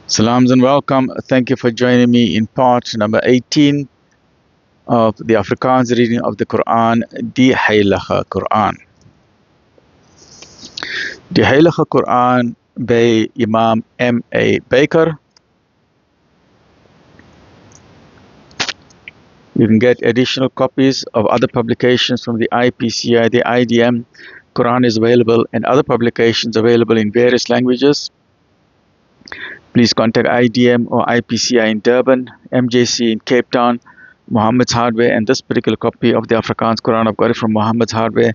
Salams and welcome. Thank you for joining me in part number 18 of the Afrikaans reading of the Quran, Die Heilige Quran. Die Heilige Quran by Imam M.A. Baker. You can get additional copies of other publications from the IPCI, the IDM. Quran is available and other publications available in various languages. Please contact IDM or IPCI in Durban, MJC in Cape Town, Muhammad's Hardware, and this particular copy of the Afrikaans Quran, I've got it from Muhammad's Hardware.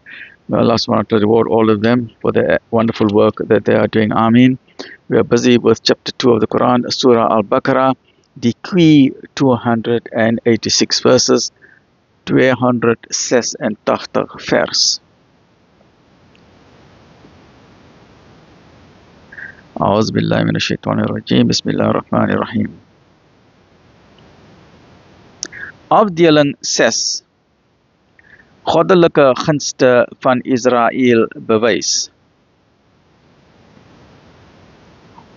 May Allah subhanahu wa ta'ala reward all of them for the wonderful work that they are doing. Ameen. We are busy with chapter 2 of the Quran, Surah Al-Baqarah, decree 286 verses, 286 vers. أعوذ بالله من الشيطان الرجيم بسم الله الرحمن الرحيم. Afdeling 6. Goddelike gunste van Israel bewys.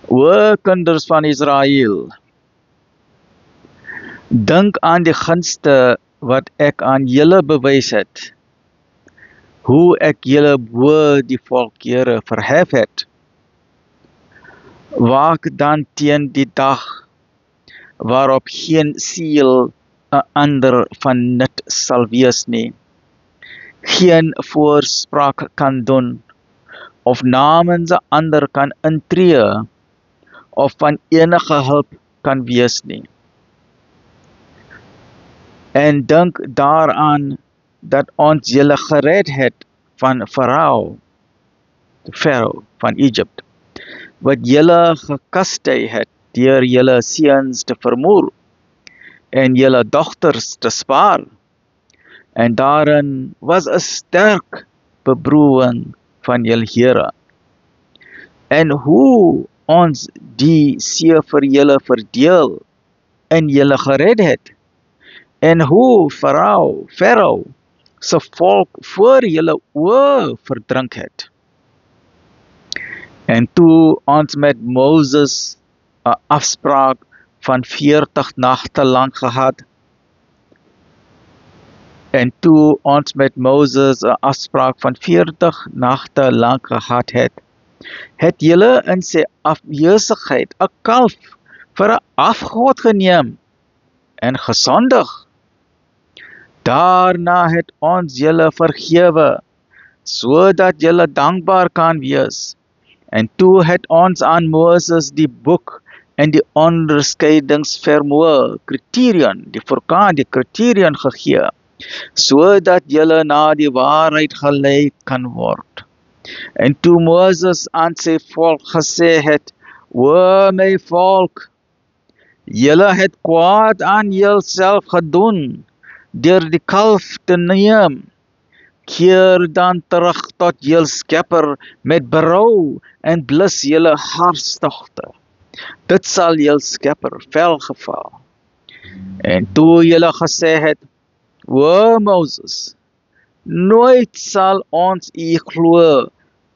O kinders van Israel, dink aan die gunste wat ek aan julle bewys het, hoe ek julle bo die volkere verhef het. Waak dan teen die dag waarop geen siel 'n ander van nut sal wees nie, geen voorspraak kan doen, of namens 'n ander kan intree, of van enige hulp kan wees nie. En dink daaraan dat ons julle gered het van Farao van Egypte, wat julle gekastei het deur julle seuns te vermoor en julle dogters te spaar. En daarin was 'n sterk beproewing van julle Here. En hoe ons die see vir julle verdeel en julle gered het, en hoe Farao se volk voor julle oë verdrink het. En toe ons met Moses 'n afspraak van 40 nagte lank gehad. En toe ons met Moses 'n afspraak van 40 nagte lank gehad het julle in sy afwesigheid 'n kalf vir 'n afgod geneem en gesondig. Daarna het ons julle vergewe, sodat julle dankbaar kan wees. En toe het ons aan Moses die boek en die onderskeidingsvermoë, die kriterion gegee, sodat julle na die waarheid gelei kan word. En toe Moses aan sy volk gesê het, O my volk, julle het kwaad aan julself gedoen, deur die kalf te neem. Keer dan terug tot jul Skepper met berou en blus julle hartstogte. Dit sal jul Skepper welgeval. En toe julle gesê het, O Moses, nooit sal ons u glo,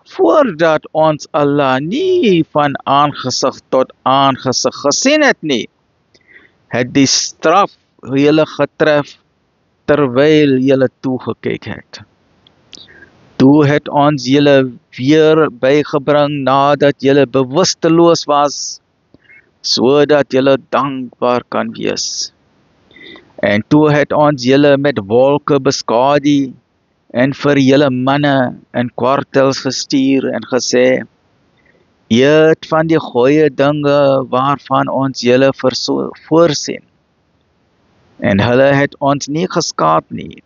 voordat ons Allah nie van aangesig tot aangesig gesien het nie, het die straf julle getref, terwyl julle toegekyk het. Toe het ons julle weer bygebring nadat julle bewusteloos was, sodat julle dankbaar kan wees. En toe het ons julle met wolke beskadu en vir julle manne en kwartels gestuur en gesê, eet van die goeie dinge waarvan ons julle voorsien. En hulle het ons nie geskaad nie,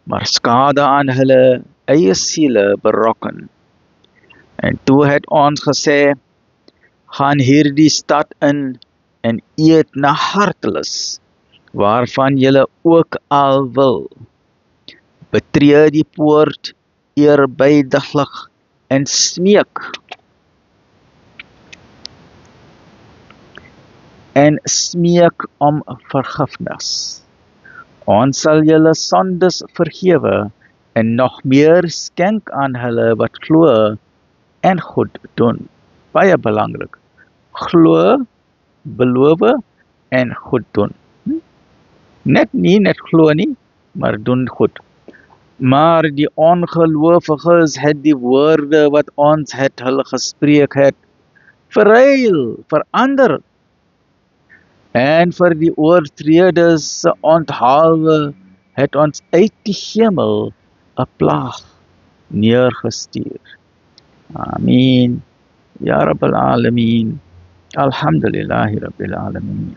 maar skade aan hulle eie siele berokken. En toe het ons gesê, gaan hierdie stad in en eet na hartelus, waarvan julle ook al wil. Betree die poort eerbiediglik en smeek. En smeek om vergifnis. Ons sal julle sondes vergewe en nog meer skenk aan hulle wat glo en goed doen. Baie belangrik. Glo beloof en goed doen. Net nie net glo nie, maar doen goed. Maar die ongelowiges het die woorde wat ons het hulle gespreek het verruil, verander. En vir die oortreders se onthaalwe het ons uit die hemel 'n plaag neergestuur. Amin. Ya Rabbal Alameen. Alhamdulillahi Rabbil Alameen.